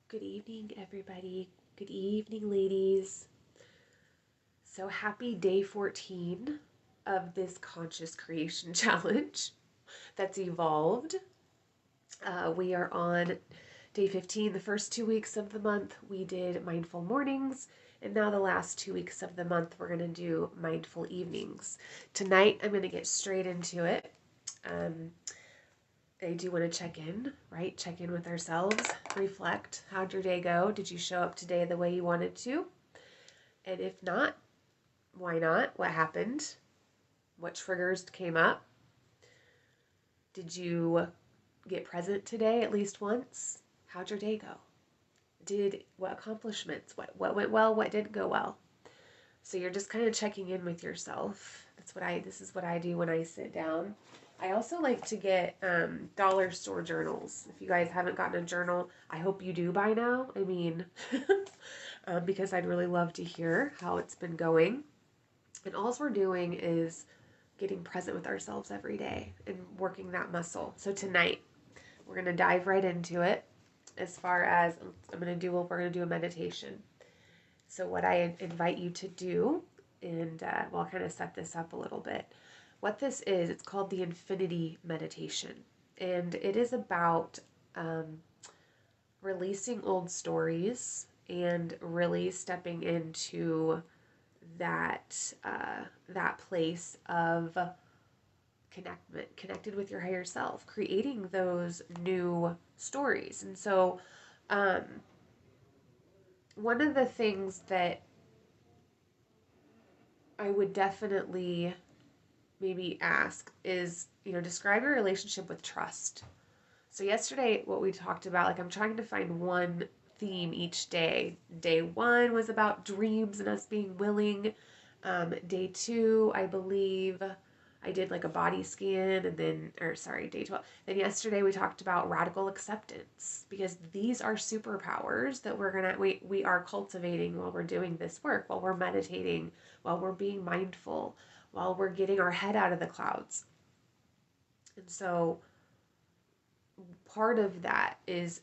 Good evening, everybody. Good evening, ladies. So happy day 14 of this conscious creation challenge that's evolved. We are on day 15. The first 2 weeks of the month, we did mindful mornings. And now, the last 2 weeks of the month, we're going to do mindful evenings. Tonight, I'm going to get straight into it. Um, I do want to check in, right? Check in with ourselves, reflect. How'd your day go? Did you show up today the way you wanted to? And if not, why not? What happened? What triggers came up? Did you get present today at least once? How'd your day go? What accomplishments? What went well? What didn't go well? So you're just kind of checking in with yourself. This is what I do when I sit down. I also like to get dollar store journals. If you guys haven't gotten a journal, I hope you do by now. I mean, because I'd really love to hear how it's been going. And all we're doing is getting present with ourselves every day and working that muscle. So tonight, we're going to dive right into it. As far as we're going to do a meditation. So what I invite you to do, and I'll kind of set this up a little bit. What this is, it's called the Infinity Meditation. And it is about releasing old stories and really stepping into that place of connected with your higher self, creating those new stories. And so one of the things that I would definitely maybe ask is, describe your relationship with trust. So yesterday, what we talked about, like I'm trying to find one theme each day. Day 1 was about dreams and us being willing. Day 2, I believe I did like a body scan, and then, day 12. Then yesterday we talked about radical acceptance, because these are superpowers that we are cultivating while we're doing this work, while we're meditating, while we're being mindful, while we're getting our head out of the clouds. And so part of that is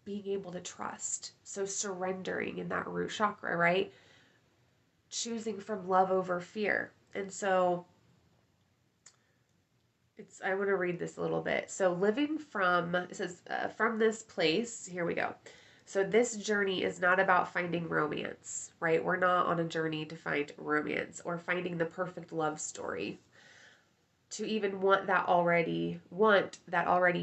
being able to trust. So surrendering in that root chakra, right? Choosing from love over fear. And so I want to read this a little bit. So it says, from this place, here we go. So this journey is not about finding romance, right? We're not on a journey to find romance or finding the perfect love story. To even want that already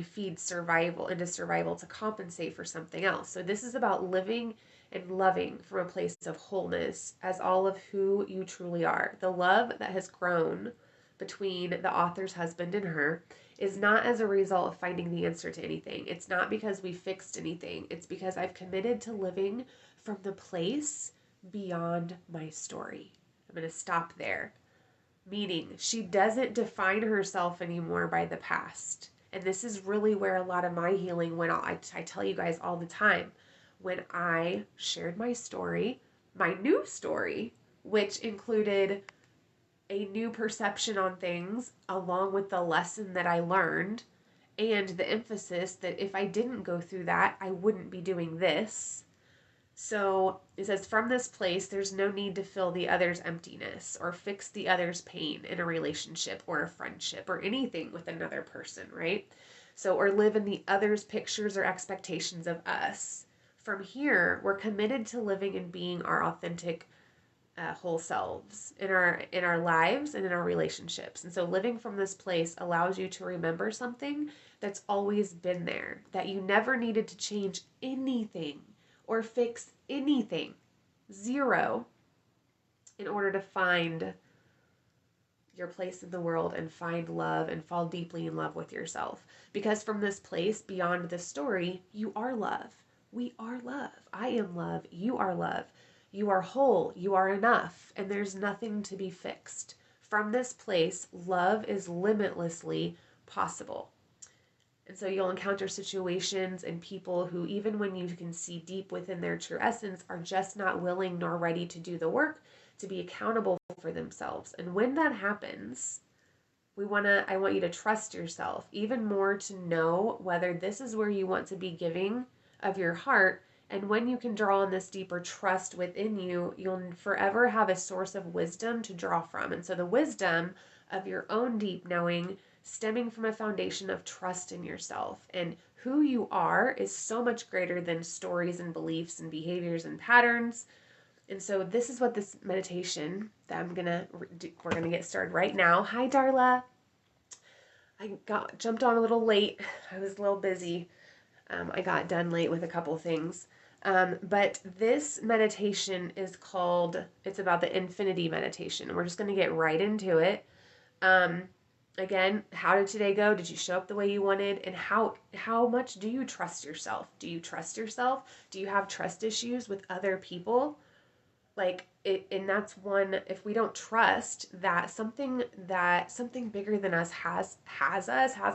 feeds survival to compensate for something else. So this is about living and loving from a place of wholeness as all of who you truly are. The love that has grown between the author's husband and her is not as a result of finding the answer to anything. It's not because we fixed anything. It's because I've committed to living from the place beyond my story. I'm going to stop there. Meaning, she doesn't define herself anymore by the past. And this is really where a lot of my healing went on. I tell you guys all the time, when I shared my story, my new story, which included a new perception on things, along with the lesson that I learned, and the emphasis that if I didn't go through that, I wouldn't be doing this. So it says, from this place, there's no need to fill the other's emptiness or fix the other's pain in a relationship or a friendship or anything with another person, right? So, or live in the other's pictures or expectations of us. From here, we're committed to living and being our authentic whole selves in our lives and in our relationships. And so living from this place allows you to remember something that's always been there, that you never needed to change anything or fix anything, zero, in order to find your place in the world and find love and fall deeply in love with yourself. Because from this place beyond the story, you are love. We are love. I am love. You are love. You are whole. You are enough. And there's nothing to be fixed. From this place, love is limitlessly possible. And so you'll encounter situations and people who, even when you can see deep within their true essence, are just not willing nor ready to do the work to be accountable for themselves. And when that happens, I want you to trust yourself even more, to know whether this is where you want to be giving of your heart And when you can draw on this deeper trust within you, you'll forever have a source of wisdom to draw from. And so the wisdom of your own deep knowing stemming from a foundation of trust in yourself. And who you are is so much greater than stories and beliefs and behaviors and patterns. And so this is what this meditation that we're gonna get started right now. Hi, Darla. I got jumped on a little late. I was a little busy. I got done late with a couple things. But this meditation is called, it's about the infinity meditation. We're just going to get right into it. Um, Again, how did today go? Did you show up the way you wanted? And how much do you trust yourself? Do you trust yourself? Do you have trust issues with other people? Like it, and that's one, if we don't trust that something bigger than us has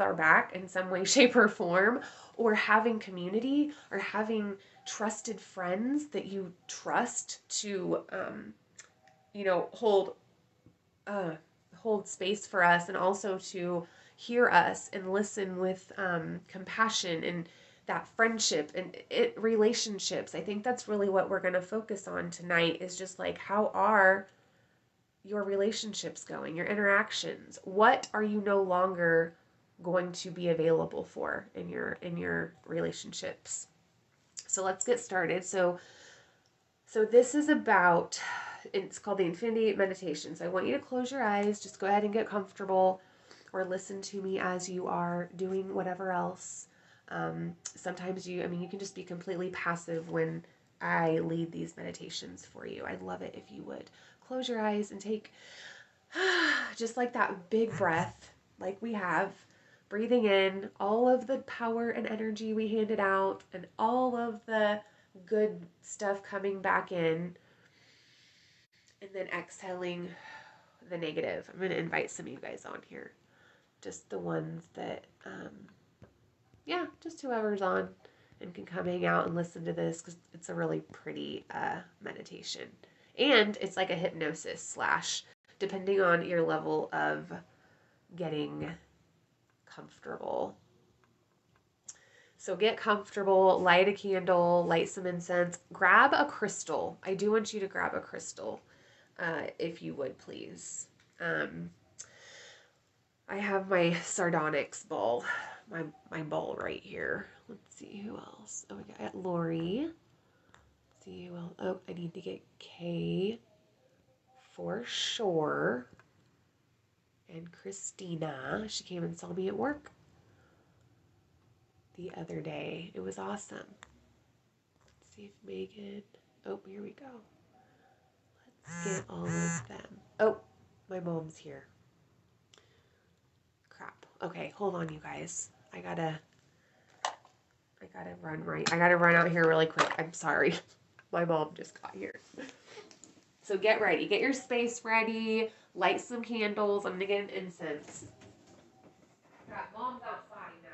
our back in some way shape or form, or having community, or having trusted friends that you trust to hold hold space for us, and also to hear us and listen with compassion, and that friendship and relationships. I think that's really what we're going to focus on tonight, is just like, how are your relationships going, your interactions? What are you no longer going to be available for in your relationships? So let's get started. So this is about, it's called the Infinity Meditation. So I want you to close your eyes, just go ahead and get comfortable, or listen to me as you are doing whatever else. Sometimes you can just be completely passive when I lead these meditations for you. I'd love it if you would close your eyes and take just like that big breath, like we have, breathing in all of the power and energy we handed out, and all of the good stuff coming back in, and then exhaling the negative. I'm going to invite some of you guys on here, just the ones that just whoever's on and can come hang out and listen to this, because it's a really pretty meditation, and it's like a hypnosis slash, depending on your level of getting comfortable. So get comfortable, light a candle, light some incense, grab a crystal. I do want you to grab a crystal, if you would, please. I have my sardonyx ball, my ball right here. Let's see who else. Oh, we got Lori. Let's see who else. Oh, I need to get Kay for sure. And Christina. She came and saw me at work the other day. It was awesome. Let's see if Megan. Oh, here we go. Let's get all of them. Oh, my mom's here. Crap. Okay, hold on, you guys. I gotta run out here really quick. I'm sorry. My mom just got here. So get ready. Get your space ready. Light some candles. I'm gonna get an incense. Got mom's outside now.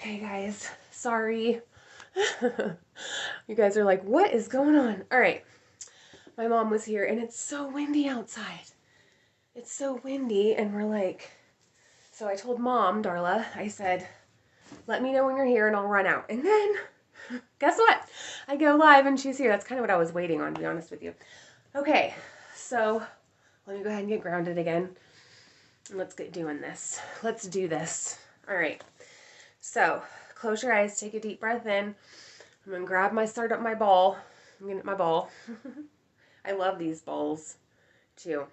Okay, guys, sorry. You guys are like, what is going on? All right, my mom was here and it's so windy outside. It's so windy, and we're like, so I told Mom, Darla, I said, let me know when you're here and I'll run out. And then, guess what? I go live and she's here. That's kind of what I was waiting on, to be honest with you. Okay, so let me go ahead and get grounded again. And let's get doing this. Let's do this. All right. So close your eyes, take a deep breath in. I'm going to start up my ball. I'm going to get my ball. I love these balls too.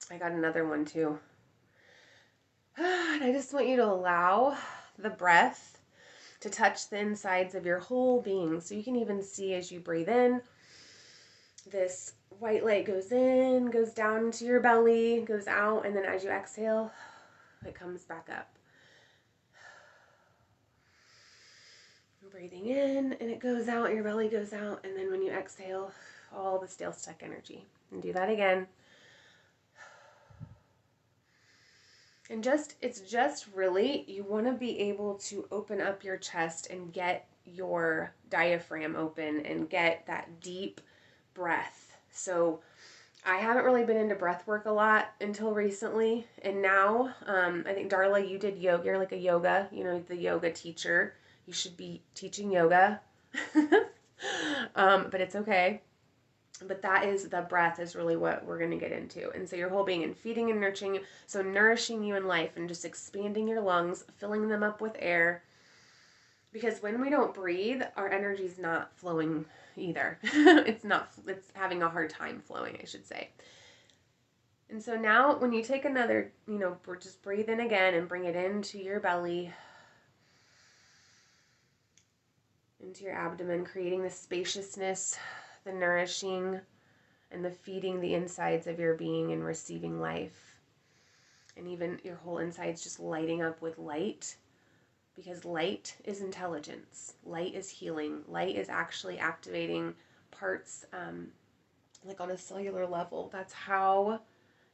I got another one too. And I just want you to allow the breath to touch the insides of your whole being. So you can even see as you breathe in, this white light goes in, goes down into your belly, goes out, and then as you exhale, it comes back up. Breathing in, and it goes out, your belly goes out, and then when you exhale, all the stale stuck energy. And do that again. And it's just really, you want to be able to open up your chest and get your diaphragm open and get that deep breath. So I haven't really been into breath work a lot until recently. And now, I think, Darla, you did yoga. You're like a yoga, the yoga teacher. You should be teaching yoga. But it's okay. But the breath is really what we're going to get into. And so your whole being, and feeding and nurturing, so nourishing you in life and just expanding your lungs, filling them up with air. Because when we don't breathe, our energy's not flowing either. It's having a hard time flowing, I should say. And so now when you take another, just breathe in again and bring it into your belly, into your abdomen, creating the spaciousness, the nourishing, and the feeding the insides of your being and receiving life. And even your whole insides just lighting up with light, because light is intelligence. Light is healing. Light is actually activating parts, like on a cellular level. That's how,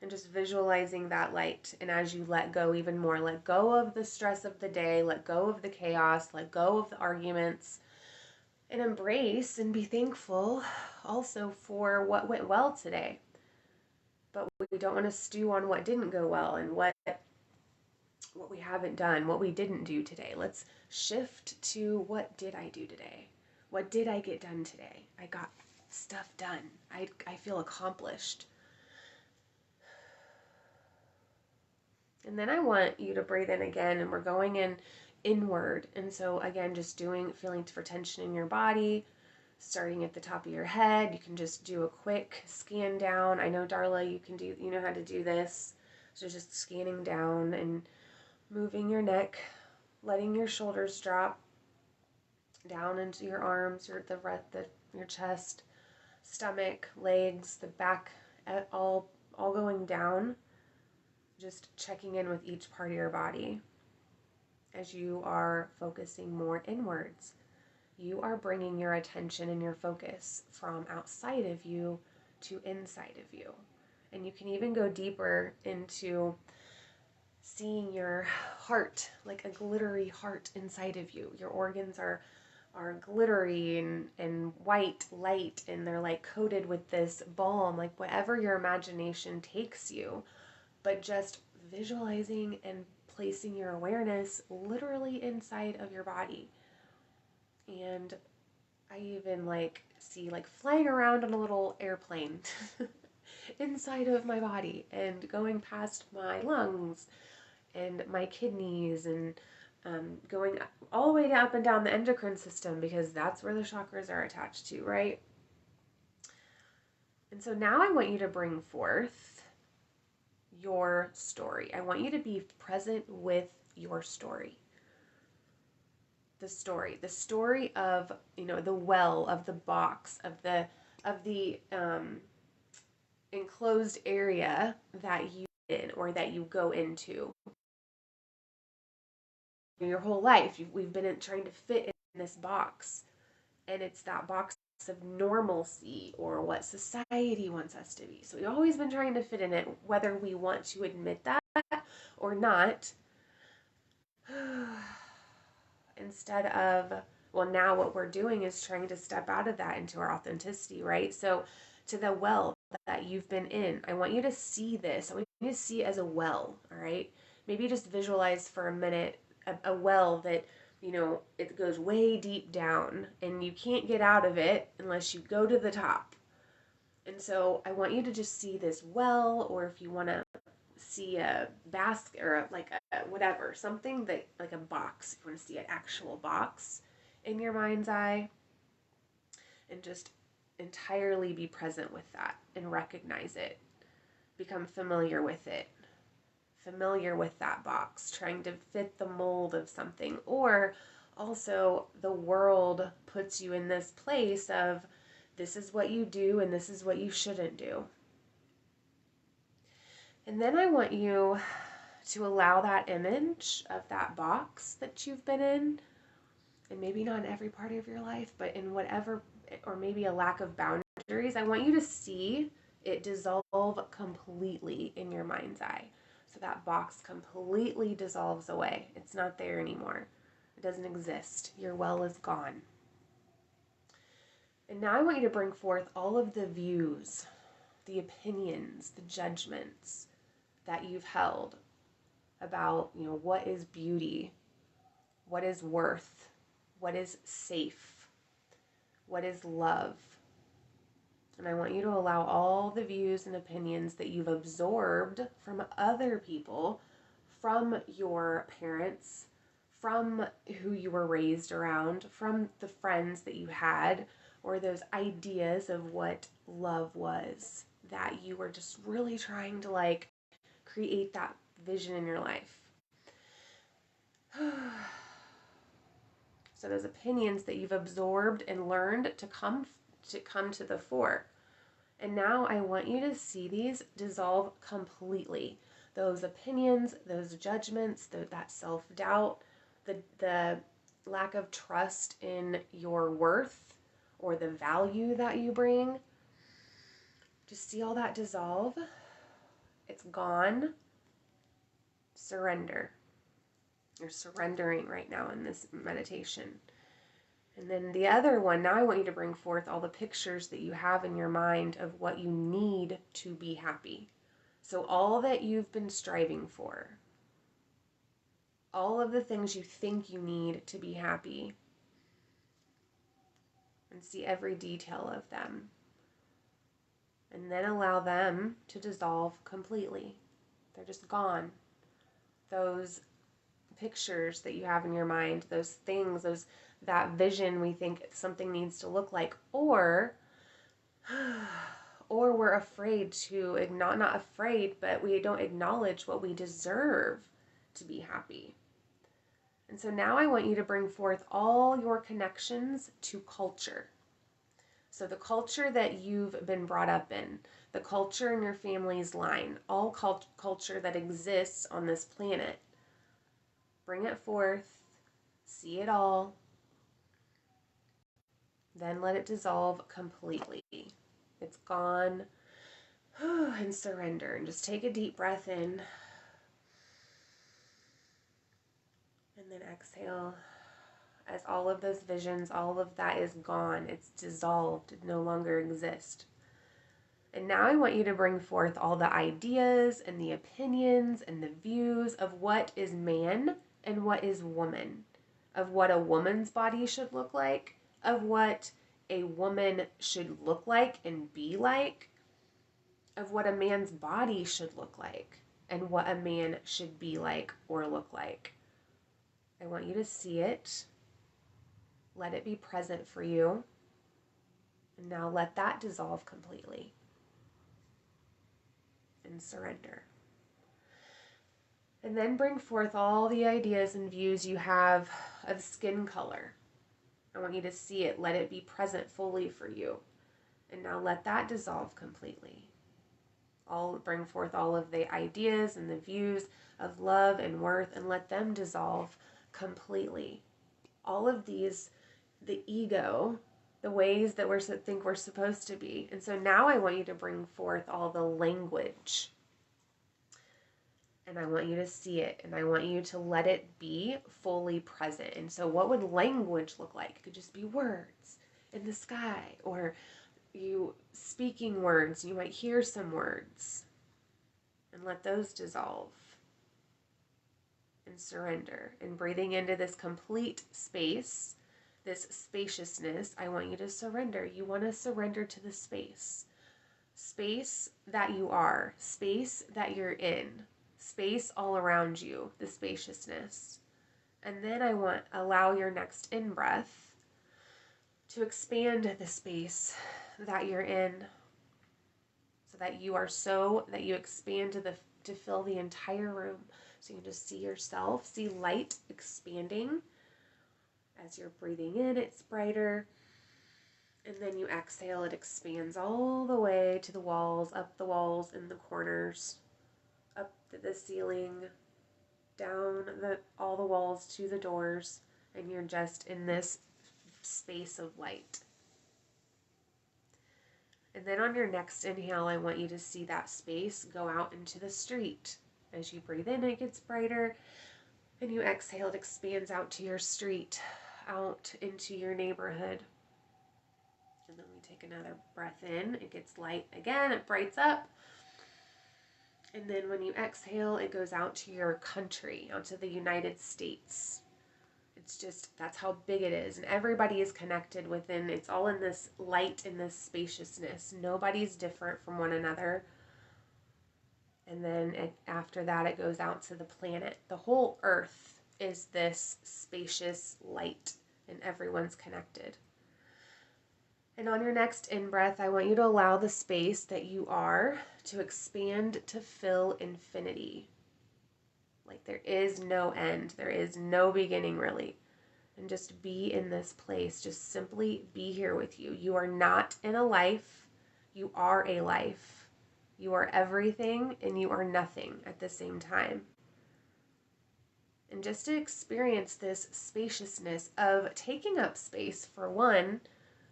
and just visualizing that light. And as you let go even more, let go of the stress of the day, let go of the chaos, let go of the arguments, and embrace and be thankful also for what went well today. But we don't want to stew on what didn't go well and what we haven't done, what we didn't do today. Let's shift to, what did I do today? What did I get done today? I got stuff done. I feel accomplished. And then I want you to breathe in again, and we're going inward. And so again, just feeling for tension in your body, starting at the top of your head. You can just do a quick scan down. I know, Darla, you know how to do this. So just scanning down and moving your neck, letting your shoulders drop down into your arms, your chest, stomach, legs, the back, all going down. Just checking in with each part of your body. As you are focusing more inwards, you are bringing your attention and your focus from outside of you to inside of you. And you can even go deeper into seeing your heart, like a glittery heart inside of you. Your organs are glittery and white light, and they're like coated with this balm, like whatever your imagination takes you. But just visualizing and placing your awareness literally inside of your body. And I even see flying around on a little airplane inside of my body, and going past my lungs and my kidneys, and going all the way up and down the endocrine system, because that's where the chakras are attached to, right? And so now I want you to bring forth your story. I want you to be present with your story. The story of, the well, of the box, of the enclosed area that you in, or that you go into. Your whole life, we've been trying to fit in this box, and it's that box of normalcy, or what society wants us to be. So we've always been trying to fit in it, whether we want to admit that or not. instead of, well, now what we're doing is trying to step out of that into our authenticity, right? So to the well that you've been in, I want you to see this. I want you to see it as a well, all right? Maybe just visualize for a minute a well that, it goes way deep down and you can't get out of it unless you go to the top. And so I want you to just see this well, or if you want to see a basket or like a whatever, something that like a box, if you want to see an actual box in your mind's eye, and just entirely be present with that and recognize it. Become familiar with it. Familiar with that box, trying to fit the mold of something. Or also, the world puts you in this place of this is what you do and this is what you shouldn't do. And then I want you to allow that image of that box that you've been in, and maybe not in every part of your life, but in whatever, or maybe a lack of boundaries, I want you to see it dissolve completely in your mind's eye. So that box completely dissolves away. It's not there anymore. It doesn't exist. Your well is gone. And now I want you to bring forth all of the views, the opinions, the judgments that you've held about, what is beauty, what is worth, what is safe, what is love. And I want you to allow all the views and opinions that you've absorbed from other people, from your parents, from who you were raised around, from the friends that you had, or those ideas of what love was that you were just really trying to create that vision in your life. So those opinions that you've absorbed and learned to come to the fore. And now I want you to see these dissolve completely. Those opinions, those judgments, that self-doubt, the lack of trust in your worth or the value that you bring. Just see all that dissolve. It's gone. Surrender. You're surrendering right now in this meditation. And then the other one, now I want you to bring forth all the pictures that you have in your mind of what you need to be happy. So all that you've been striving for, all of the things you think you need to be happy, and see every detail of them. And then allow them to dissolve completely. They're just gone. Those pictures that you have in your mind, those things, that vision we think something needs to look like, or we're afraid to, not afraid, but we don't acknowledge what we deserve to be happy. And so now I want you to bring forth all your connections to culture. So the culture that you've been brought up in, the culture in your family's line, all culture that exists on this planet. Bring it forth, see it all, then let it dissolve completely. It's gone. And surrender. And just take a deep breath in. And then exhale. As all of those visions, all of that is gone. It's dissolved. It no longer exists. And now I want you to bring forth all the ideas and the opinions and the views of what is man and what is woman. Of what a woman's body should look like. Of what a woman should look like and be like. Of what a man's body should look like and what a man should be like or look like. I want you to see it. Let it be present for you. And now let that dissolve completely. And surrender. And then bring forth all the ideas and views you have of skin color. I want you to see it. Let it be present fully for you. And now let that dissolve completely. I'll bring forth all of the ideas and the views of love and worth and let them dissolve completely. All of these, the ego, the ways that we think we're supposed to be. And so now I want you to bring forth all the language And I want you to see it, and I want you to let it be fully present. And so, what would language look like? It could just be words in the sky, or you speaking words. You might hear some words, and let those dissolve and surrender. And breathing into this complete space, this spaciousness, I want you to surrender. You want to surrender to the space. Space that you are, space that you're in, space all around you, the spaciousness. And then allow your next in breath to expand the space that you're in, so that you expand to fill the entire room. So you can just see yourself, see light expanding. As you're breathing in, it's brighter. And then you exhale, it expands all the way to the walls, up the walls, in the corners, up to the ceiling, down all the walls to the doors, and you're just in this space of light. And then on your next inhale, I want you to see that space go out into the street. As you breathe in, it gets brighter, and you exhale, it expands out to your street, out into your neighborhood. And then we take another breath in, it gets light again, it brights up. And then when you exhale, it goes out to your country, out to the United States. It's just, that's how big it is. And everybody is connected within, it's all in this light, in this spaciousness. Nobody's different from one another. And then after that, it goes out to the planet. The whole earth is this spacious light, and everyone's connected. And on your next in-breath, I want you to allow the space that you are to expand to fill infinity. Like there is no end. There is no beginning, really. And just be in this place. Just simply be here with you. You are not in a life. You are a life. You are everything and you are nothing at the same time. And just to experience this spaciousness of taking up space, for one,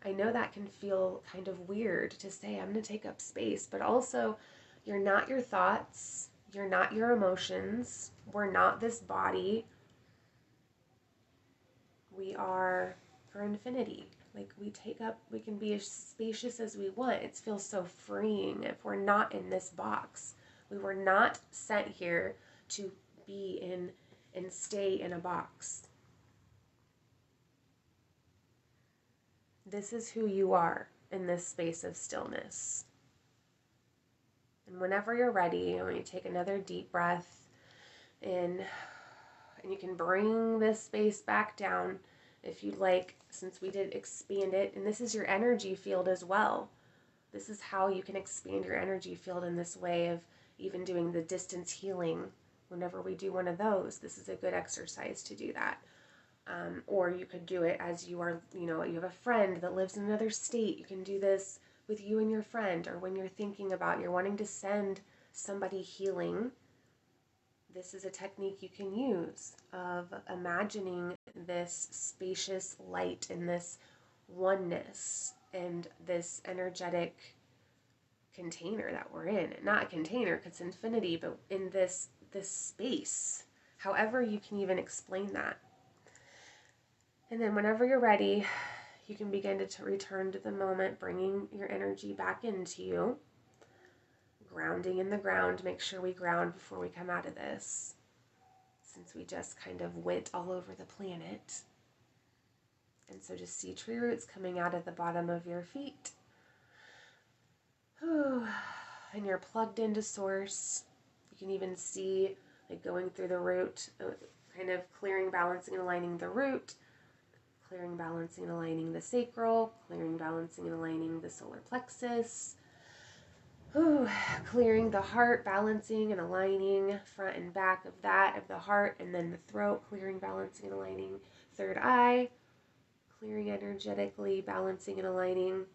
I know that can feel kind of weird to say, I'm going to take up space, but also you're not your thoughts, you're not your emotions, we're not this body. We are for infinity. Like we can be as spacious as we want. It feels so freeing if we're not in this box. We were not sent here to be in and stay in a box. This is who you are in this space of stillness. And whenever you're ready, I want you to take another deep breath in, and you can bring this space back down if you'd like, since we did expand it. And this is your energy field as well. This is how you can expand your energy field in this way of even doing the distance healing. Whenever we do one of those, this is a good exercise to do that. Or you could do it as you are, you have a friend that lives in another state. You can do this with you and your friend, or when you're wanting to send somebody healing. This is a technique you can use of imagining this spacious light and this oneness and this energetic container that we're in. Not a container, because it's infinity, but in this space. However you can even explain that. And then whenever you're ready, you can begin to return to the moment, bringing your energy back into you. Grounding in the ground. Make sure we ground before we come out of this, since we just kind of went all over the planet. And so just see tree roots coming out of the bottom of your feet. And you're plugged into source. You can even see like going through the root, kind of clearing, balancing, and aligning the root. Clearing, balancing, and aligning the sacral. Clearing, balancing, and aligning the solar plexus. Clearing the heart, balancing and aligning front and back of the heart, and then the throat, clearing, balancing, and aligning third eye, clearing energetically, balancing and aligning,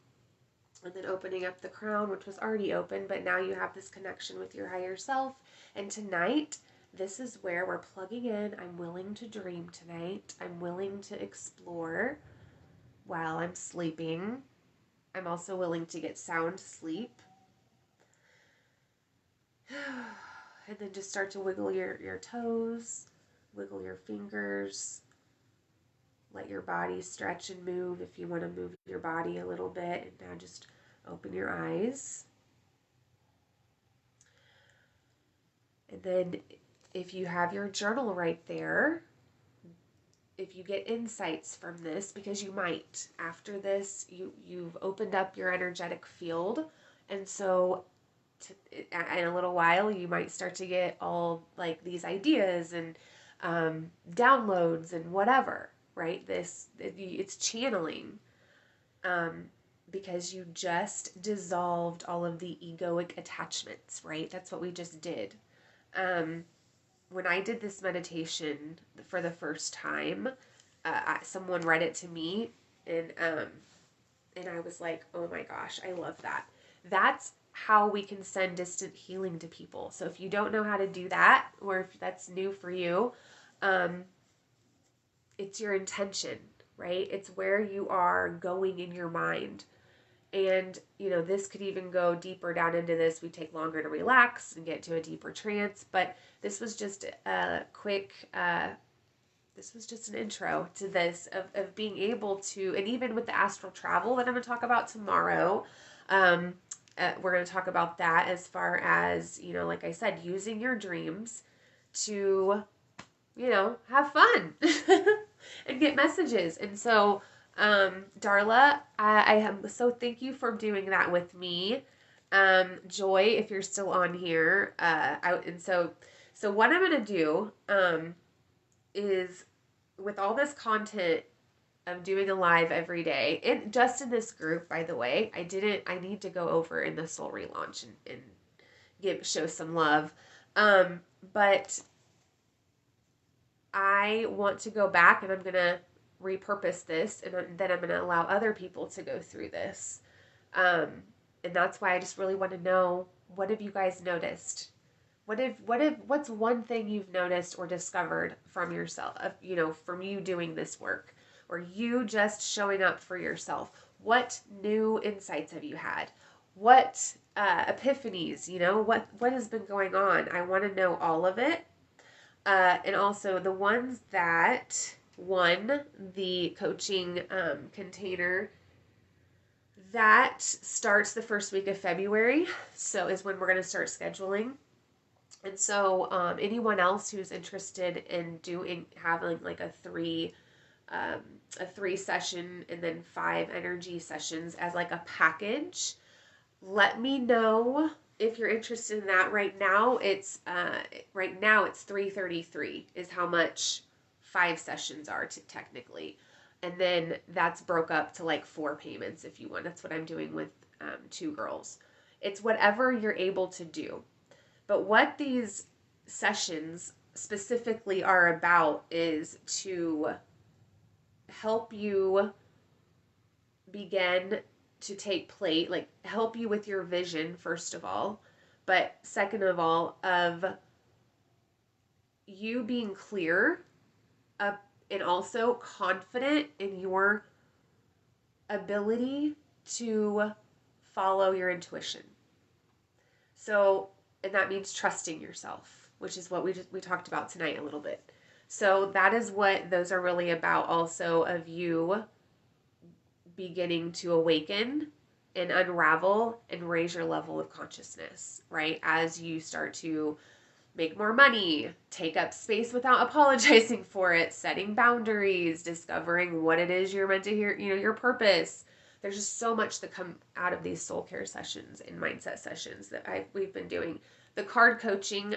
and then opening up the crown, which was already open, but now you have this connection with your higher self. And tonight, this is where we're plugging in. I'm willing to dream tonight. I'm willing to explore while I'm sleeping. I'm also willing to get sound sleep. And then just start to wiggle your toes, wiggle your fingers. Let your body stretch and move if you want to move your body a little bit. And now just open your eyes. And then if you have your journal right there, if you get insights from this, because you might, after this, you've opened up your energetic field. And so in a little while, you might start to get all like these ideas and downloads and whatever, right? It's channeling, because you just dissolved all of the egoic attachments, right? That's what we just did. When I did this meditation for the first time, someone read it to me, and I was like, oh my gosh, I love that. That's how we can send distant healing to people. So if you don't know how to do that, or if that's new for you, it's your intention, right? It's where you are going in your mind. And, this could even go deeper down into this. We take longer to relax and get to a deeper trance. But this was just a quick, this was just an intro to this of being able to, and even with the astral travel that I'm going to talk about tomorrow, we're going to talk about that as far as, like I said, using your dreams to, have fun and get messages. And so, Darla, I am so thank you for doing that with me. Joy, if you're still on here, so what I'm gonna do, is with all this content of doing a live every day, and just in this group, by the way, I need to go over in the soul relaunch and show some love, but I want to go back and I'm gonna repurpose this, and then I'm going to allow other people to go through this. And that's why I just really want to know, what have you guys noticed? What's one thing you've noticed or discovered from yourself, from you doing this work, or you just showing up for yourself? What new insights have you had? What epiphanies, what has been going on? I want to know all of it. And also the ones that won the coaching container, that starts the first week of February. So is when we're going to start scheduling. And so anyone else who's interested in having like a three session and then 5 energy sessions as like a package, let me know if you're interested in that. Right now it's $333 is how much 5 sessions are technically. And then that's broke up to like 4 payments if you want. That's what I'm doing with 2 girls. It's whatever you're able to do. But what these sessions specifically are about is to help you begin to take plate, like help you with your vision, first of all, but second of all, of you being clear and also confident in your ability to follow your intuition. So, and that means trusting yourself, which is what we talked about tonight a little bit. So that is what those are really about, also, of you beginning to awaken and unravel and raise your level of consciousness, right? As you start to make more money, take up space without apologizing for it, setting boundaries, discovering what it is you're meant to hear, your purpose. There's just so much that come out of these soul care sessions and mindset sessions that we've been doing. The card coaching,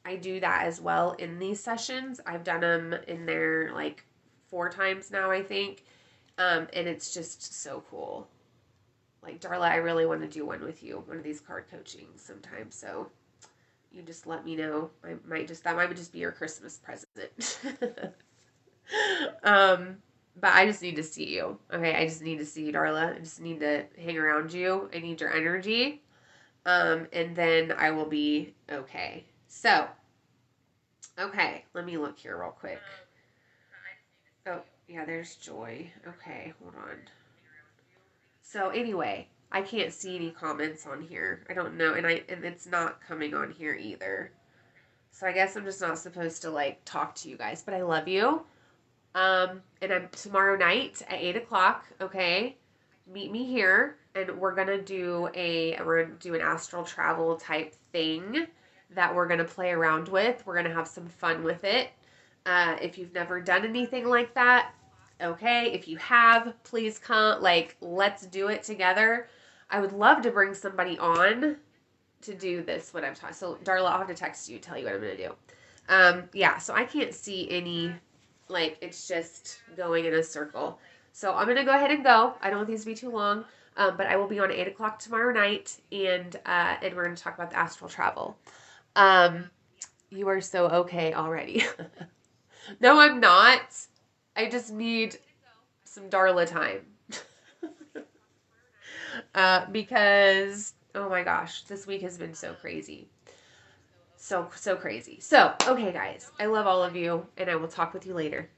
I do that as well in these sessions. I've done them in there like 4 times now, I think. And it's just so cool. Like, Darla, I really want to do one with you, one of these card coachings sometime. So you just let me know. That might just be your Christmas present. But I just need to see you. Okay, I just need to see you, Darla. I just need to hang around you. I need your energy. And then I will be okay. So, okay, let me look here real quick. Oh, yeah, there's Joy. Okay, hold on. So anyway, I can't see any comments on here. I don't know, and it's not coming on here either. So I guess I'm just not supposed to like talk to you guys, but I love you. And I'm tomorrow night at 8 o'clock. Okay, meet me here, and we're gonna do an astral travel type thing that we're gonna play around with. We're gonna have some fun with it. If you've never done anything like that, okay. If you have, please come. Like, let's do it together. I would love to bring somebody on to do this. What I'm talking. So, Darla, I'll have to text you, tell you what I'm gonna do. Yeah. So I can't see any. Like, it's just going in a circle. So I'm gonna go ahead and go. I don't want these to be too long. But I will be on at 8 o'clock tomorrow night, and we're gonna talk about the astral travel. Um, you are so okay already. No, I'm not. I just need some Darla time. Because oh my gosh, this week has been so crazy. So crazy. So, okay guys, I love all of you, and I will talk with you later.